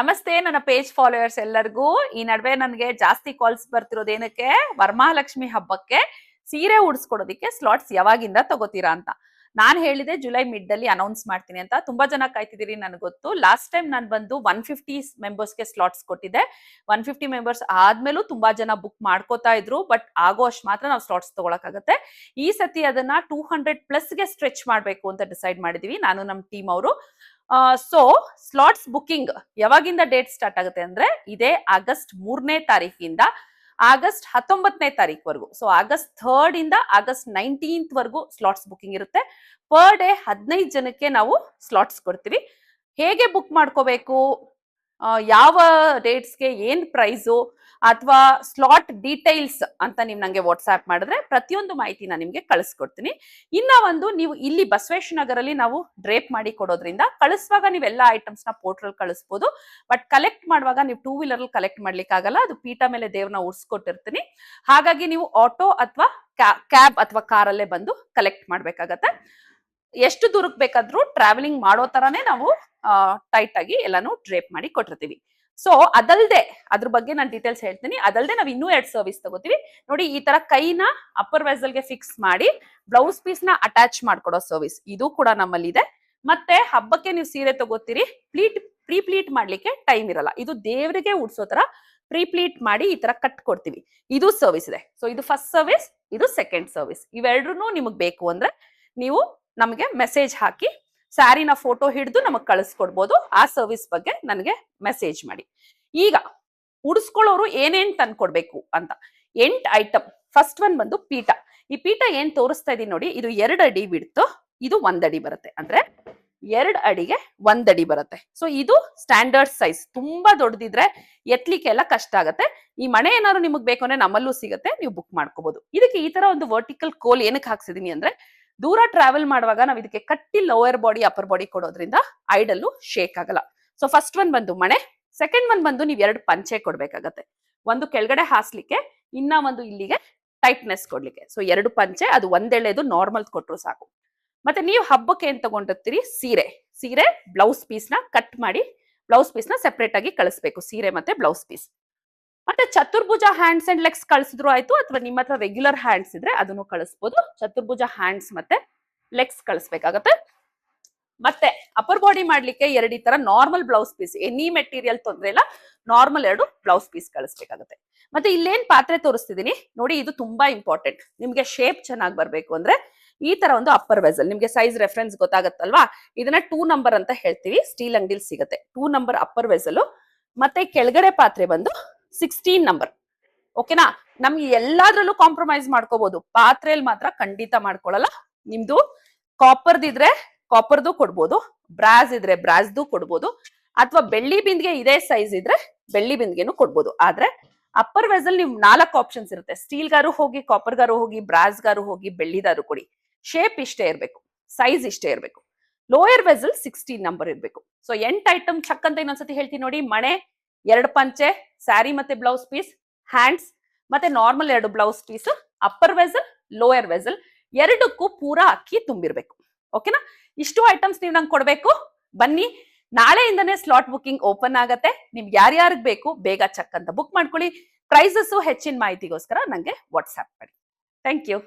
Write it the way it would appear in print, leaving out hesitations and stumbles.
ನಮಸ್ತೆ ನನ್ನ page followers ಎಲ್ಲರಿಗೂ. ಈ ನಡುವೆ ನನಗೆ ಜಾಸ್ತಿ ಕಾಲ್ಸ್ ಬರ್ತಿರೋದೇನಕ್ಕೆ, ವರಮಹಾಲಕ್ಷ್ಮಿ ಹಬ್ಬಕ್ಕೆ ಸೀರೆ ಉಡ್ಸ್ಕೊಡೋದಿಕ್ಕೆ ಸ್ಲಾಟ್ಸ್ ಯಾವಾಗಿಂದ ತಗೋತೀರಾ ಅಂತ. ನಾನ್ ಹೇಳಿದೆ ಜುಲೈ ಮಿಡ್ ಅಲ್ಲಿ ಅನೌನ್ಸ್ ಮಾಡ್ತೀನಿ ಅಂತ. ತುಂಬಾ ಜನ ಕಾಯ್ತಿದ್ದೀರಿ, ನನಗೆ ಗೊತ್ತು. ಲಾಸ್ಟ್ ಟೈಮ್ ನಾನು ಬಂದು 150 ಮೆಂಬರ್ಸ್ಗೆ ಸ್ಲಾಟ್ಸ್ ಕೊಟ್ಟಿದ್ದೆ. 150 ಮೆಂಬರ್ಸ್ ಆದ್ಮೇಲೂ ತುಂಬಾ ಜನ ಬುಕ್ ಮಾಡ್ಕೋತಾ ಇದ್ರು, ಬಟ್ ಆಗೋ ಅಷ್ಟು ಮಾತ್ರ ನಾವು ಸ್ಲಾಟ್ಸ್ ತಗೊಳಕಾಗತ್ತೆ. ಈ ಸತಿ ಅದನ್ನ 200+ ಸ್ಟ್ರೆಚ್ ಮಾಡ್ಬೇಕು ಅಂತ ಡಿಸೈಡ್ ಮಾಡಿದೀವಿ ನಾನು ನಮ್ಮ ಟೀಮ್ ಅವರು. ಸೊ ಸ್ಲಾಟ್ಸ್ ಬುಕಿಂಗ್ ಯಾವಾಗಿಂದ ಡೇಟ್ ಸ್ಟಾರ್ಟ್ ಆಗುತ್ತೆ ಅಂದ್ರೆ, ಇದೇ ಆಗಸ್ಟ್ 3ನೇ ತಾರೀಕಿಂದ ಆಗಸ್ಟ್ 19ನೇ ತಾರೀಕುವರೆಗೂ. ಸೊ ಆಗಸ್ಟ್ 3rd ಇಂದ ಆಗಸ್ಟ್ 19th ವರೆಗೂ ಸ್ಲಾಟ್ಸ್ ಬುಕಿಂಗ್ ಇರುತ್ತೆ. ಪರ್ ಡೇ 15 ಜನಕ್ಕೆ ನಾವು ಸ್ಲಾಟ್ಸ್ ಕೊಡ್ತೀವಿ. ಹೇಗೆ ಬುಕ್ ಮಾಡ್ಕೋಬೇಕು, ಯಾವ ಡೇಟ್ಸ್ಗೆ ಏನ್ ಪ್ರೈಸು ಅಥವಾ ಸ್ಲಾಟ್ ಡೀಟೇಲ್ಸ್ ಅಂತ ನೀವು ನಂಗೆ ವಾಟ್ಸ್ಆಪ್ ಮಾಡಿದ್ರೆ ಪ್ರತಿಯೊಂದು ಮಾಹಿತಿನ ನಿಮ್ಗೆ ಕಳಿಸ್ಕೊಡ್ತೀನಿ. ಇನ್ನ ಒಂದು, ನೀವು ಇಲ್ಲಿ ಬಸವೇಶ್ವರ ನಗರಲ್ಲಿ ನಾವು ಡ್ರೇಪ್ ಮಾಡಿ ಕೊಡೋದ್ರಿಂದ ಕಳಿಸುವಾಗ ನೀವೆಲ್ಲ ಐಟಮ್ಸ್ ನ ಪೋರ್ಟಲ್ ಕಳಿಸ್ಬೋದು. ಬಟ್ ಕಲೆಕ್ಟ್ ಮಾಡುವಾಗ ನೀವು 2 ವೀಲರ್ ಅಲ್ಲಿ ಕಲೆಕ್ಟ್ ಮಾಡ್ಲಿಕ್ಕೆ ಆಗಲ್ಲ, ಅದು ಪೀಠ ಮೇಲೆ ದೇವ್ರನ್ನ ಉಡ್ಸ್ಕೊಟ್ಟಿರ್ತೀನಿ. ಹಾಗಾಗಿ ನೀವು ಆಟೋ ಅಥವಾ ಕ್ಯಾಬ್ ಅಥವಾ ಕಾರಲ್ಲೇ ಬಂದು ಕಲೆಕ್ಟ್ ಮಾಡ್ಬೇಕಾಗತ್ತೆ. ಎಷ್ಟು ದೂರಕ್ಕೆ ಬೇಕಾದ್ರೂ ಟ್ರಾವೆಲಿಂಗ್ ಮಾಡೋ ತರಾನೇ ನಾವು ಟೈಟ್ ಆಗಿ ಎಲ್ಲಾನು ಡ್ರೇಪ್ ಮಾಡಿ ಕೊಟ್ಟಿರ್ತೀವಿ. ಸೊ ಅದಲ್ದೆ, ಅದ್ರ ಬಗ್ಗೆ ನಾನು ಡೀಟೇಲ್ಸ್ ಹೇಳ್ತೀನಿ. ಅದಲ್ದೆ ನಾವು ಇನ್ನೂ 2 ಸರ್ವಿಸ್ ತಗೋತೀವಿ ನೋಡಿ. ಈ ತರ ಕೈನ ಅಪ್ಪರ್ ವೆಸಲ್ಗೆ ಫಿಕ್ಸ್ ಮಾಡಿ ಬ್ಲೌಸ್ ಪೀಸ್ ನ ಅಟ್ಯಾಚ್ ಮಾಡ್ಕೊಡೋ ಸರ್ವಿಸ್ ಇದು ಕೂಡ ನಮ್ಮಲ್ಲಿ ಇದೆ. ಮತ್ತೆ ಹಬ್ಬಕ್ಕೆ ನೀವು ಸೀರೆ ತಗೋತೀರಿ, ಪ್ರೀಪ್ಲೀಟ್ ಮಾಡ್ಲಿಕ್ಕೆ ಟೈಮ್ ಇರಲ್ಲ, ಇದು ದೇವರಿಗೆ ಉಡ್ಸೋ ತರ ಪ್ರೀಪ್ಲೀಟ್ ಮಾಡಿ ಈ ತರ ಕಟ್ ಕೊಡ್ತೀವಿ, ಇದು ಸರ್ವಿಸ್ ಇದೆ. ಸೊ ಇದು ಫಸ್ಟ್ ಸರ್ವಿಸ್, ಇದು ಸೆಕೆಂಡ್ ಸರ್ವಿಸ್. ಇವೆರಡೂ ನಿಮಗೆ ಬೇಕು ಅಂದ್ರೆ ನೀವು ನಮಗೆ ಮೆಸೇಜ್ ಹಾಕಿ ಸ್ಯಾರಿನ ಫೋಟೋ ಹಿಡಿದು ನಮಗ್ ಕಳಿಸ್ಕೊಡ್ಬೋದು. ಆ ಸರ್ವಿಸ್ ಬಗ್ಗೆ ನನಗೆ ಮೆಸೇಜ್ ಮಾಡಿ. ಈಗ ಉಡಿಸ್ಕೊಳ್ಳೋರು ಏನೇನ್ ತಂದ್ಕೊಡ್ಬೇಕು ಅಂತ 8 ಐಟಮ್. ಫಸ್ಟ್ ಒನ್ ಬಂದು ಪೀಠ. ಈ ಪೀಠ ಏನ್ ತೋರಿಸ್ತಾ ಇದೀನಿ ನೋಡಿ, ಇದು 2 ಅಡಿ ಬಿಡ್ತು, ಇದು 1 ಅಡಿ ಬರುತ್ತೆ. ಅಂದ್ರೆ 2 ಅಡಿಗೆ 1 ಅಡಿ ಬರುತ್ತೆ. ಸೊ ಇದು ಸ್ಟ್ಯಾಂಡರ್ಡ್ ಸೈಜ್. ತುಂಬಾ ದೊಡ್ಡದಿದ್ರೆ ಎತ್ಲಿಕ್ಕೆಲ್ಲ ಕಷ್ಟ ಆಗತ್ತೆ. ಈ ಮಣೆ ಏನಾದ್ರು ನಿಮಗ್ ಬೇಕು ಅಂದ್ರೆ ನಮ್ಮಲ್ಲೂ ಸಿಗತ್ತೆ, ನೀವು ಬುಕ್ ಮಾಡ್ಕೋಬಹುದು. ಇದಕ್ಕೆ ಈ ತರ ಒಂದು ವರ್ಟಿಕಲ್ ಕೋಲ್ ಏನಕ್ಕೆ ಹಾಕ್ಸಿದೀನಿ ಅಂದ್ರೆ, ದೂರ ಟ್ರಾವೆಲ್ ಮಾಡುವಾಗ ನಾವು ಇದಕ್ಕೆ ಕಟ್ಟಿ ಲೋಯರ್ ಬಾಡಿ ಅಪ್ಪರ್ ಬಾಡಿ ಕೊಡೋದ್ರಿಂದ ಐಡಲ್ಲು ಶೇಕ್ ಆಗಲ್ಲ. ಸೊ ಫಸ್ಟ್ ಒನ್ ಬಂದು ಮಣೆ. ಸೆಕೆಂಡ್ ಒನ್ ಬಂದು ನೀವು 2 ಪಂಚೆ ಕೊಡ್ಬೇಕಾಗತ್ತೆ. ಒಂದು ಕೆಳಗಡೆ ಹಾಸ್ಲಿಕ್ಕೆ, ಇನ್ನ ಒಂದು ಇಲ್ಲಿಗೆ ಟೈಟ್ನೆಸ್ ಕೊಡ್ಲಿಕ್ಕೆ. ಸೊ 2 ಪಂಚೆ, ಅದು ಒಂದೆಳೆದು ನಾರ್ಮಲ್ ಕೊಟ್ರು ಸಾಕು. ಮತ್ತೆ ನೀವು ಹಬ್ಬಕ್ಕೆ ಏನ್ ತಗೊಂಡಿರ್ತೀರಿ, ಸೀರೆ ಬ್ಲೌಸ್ ಪೀಸ್ ನ ಕಟ್ ಮಾಡಿ ಬ್ಲೌಸ್ ಪೀಸ್ ನ ಸೆಪರೇಟ್ ಆಗಿ ಕಳಿಸ್ಬೇಕು, ಸೀರೆ ಮತ್ತೆ ಬ್ಲೌಸ್ ಪೀಸ್. ಮತ್ತೆ ಚತುರ್ಭುಜ ಹ್ಯಾಂಡ್ಸ್ ಅಂಡ್ ಲೆಗ್ಸ್ ಕಳಿಸಿದ್ರು ಆಯ್ತು, ಅಥವಾ ನಿಮ್ಮ ಹತ್ರ ರೆಗ್ಯುಲರ್ ಹ್ಯಾಂಡ್ಸ್ ಇದ್ರೆ ಅದನ್ನು ಕಳಿಸ್ಬೋದು. ಚತುರ್ಭುಜ ಹ್ಯಾಂಡ್ಸ್ ಮತ್ತೆ ಲೆಗ್ಸ್ ಕಳಿಸ್ಬೇಕಾಗತ್ತೆ. ಮತ್ತೆ ಅಪ್ಪರ್ ಬಾಡಿ ಮಾಡ್ಲಿಕ್ಕೆ 2 ಈ ತರ normal blouse piece, any material ತೊಂದ್ರೆ ಇಲ್ಲ, ನಾರ್ಮಲ್ 2 ಬ್ಲೌಸ್ ಪೀಸ್ ಕಳಿಸ್ಬೇಕಾಗತ್ತೆ. ಮತ್ತೆ ಇಲ್ಲೇನ್ ಪಾತ್ರೆ ತೋರಿಸ್ತಿದೀನಿ ನೋಡಿ, ಇದು ತುಂಬಾ ಇಂಪಾರ್ಟೆಂಟ್. ನಿಮ್ಗೆ ಶೇಪ್ ಚೆನ್ನಾಗಿ ಬರ್ಬೇಕು ಅಂದ್ರೆ ಈ ತರ ಒಂದು ಅಪ್ಪರ್ ವೆಸಲ್, ನಿಮ್ಗೆ ಸೈಜ್ ರೆಫರೆನ್ಸ್ ಗೊತ್ತಾಗತ್ತಲ್ವಾ, ಇದನ್ನ 2 ನಂಬರ್ ಅಂತ ಹೇಳ್ತೀವಿ, ಸ್ಟೀಲ್ ಅಂಗಡಿಲಿ ಸಿಗುತ್ತೆ. 2 ನಂಬರ್ ಅಪ್ಪರ್ ವೆಸಲ್. ಮತ್ತೆ ಕೆಳಗಡೆ ಪಾತ್ರೆ ಬಂದು 16 ನಂಬರ್. ಓಕೆನಾ? ನಮ್ಗೆ ಎಲ್ಲಾದ್ರಲ್ಲೂ ಕಾಂಪ್ರಮೈಸ್ ಮಾಡ್ಕೋಬಹುದು, ಪಾತ್ರೆಯಲ್ಲಿ ಮಾತ್ರ ಖಂಡಿತ ಮಾಡ್ಕೊಳಲ್ಲ. ನಿಮ್ದು ಕಾಪರ್ದಿದ್ರೆ ಕಾಪರ್ದು ಕೊಡ್ಬೋದು, ಬ್ರಾಸ್ ಇದ್ರೆ ಬ್ರಾಸ್ದು ಕೊಡ್ಬೋದು, ಅಥವಾ ಬೆಳ್ಳಿ ಬಿಂದಿಗೆ ಇದೇ ಸೈಜ್ ಇದ್ರೆ ಬೆಳ್ಳಿ ಬಿಂದಿಗೆನು ಕೊಡ್ಬೋದು. ಆದ್ರೆ ಅಪ್ಪರ್ ವೆಸಲ್ ನೀವು 4 ಆಪ್ಷನ್ಸ್ ಇರುತ್ತೆ. ಸ್ಟೀಲ್ ಗಾರು ಹೋಗಿ, ಕಾಪರ್ ಗಾರು ಹೋಗಿ, ಬ್ರಾಸ್ ಗಾರು ಹೋಗಿ, ಬೆಳ್ಳಿದಾರು ಕೊಡಿ. ಶೇಪ್ ಇಷ್ಟೇ ಇರ್ಬೇಕು, ಸೈಜ್ ಇಷ್ಟೇ ಇರ್ಬೇಕು. ಲೋಯರ್ ವೆಸಲ್ 16 ನಂಬರ್ ಇರ್ಬೇಕು. ಸೊ 8 ಐಟಮ್ ಚಕ್ ಅಂತ ಇನ್ನೊಂದ್ಸತಿ ಹೇಳ್ತೀನಿ ನೋಡಿ. ಮಣೆ, 2 ಪಂಚೆ, ಸ್ಯಾರಿ ಮತ್ತೆ ಬ್ಲೌಸ್ ಪೀಸ್, ಹ್ಯಾಂಡ್ಸ್ ಮತ್ತೆ normal 2 blouse piece, upper vessel, lower vessel, 2ಕ್ಕೂ ಪೂರಾ ಅಕ್ಕಿ ತುಂಬಿರ್ಬೇಕು. ಓಕೆನಾ? ಇಷ್ಟು ಐಟಮ್ಸ್ ನೀವು ನಂಗೆ ಕೊಡ್ಬೇಕು. ಬನ್ನಿ, ನಾಳೆಯಿಂದನೇ ಸ್ಲಾಟ್ ಬುಕಿಂಗ್ ಓಪನ್ ಆಗತ್ತೆ. ನಿಮ್ಗೆ ಯಾರ್ಯಾರಿಗೆ ಬೇಕು ಬೇಗ ಚಕ್ ಅಂತ ಬುಕ್ ಮಾಡ್ಕೊಳ್ಳಿ. ಪ್ರೈಸಸ್ ಹೆಚ್ಚಿನ ಮಾಹಿತಿಗೋಸ್ಕರ ನಂಗೆ ವಾಟ್ಸ್ಆಪ್ ಮಾಡಿ. Thank you.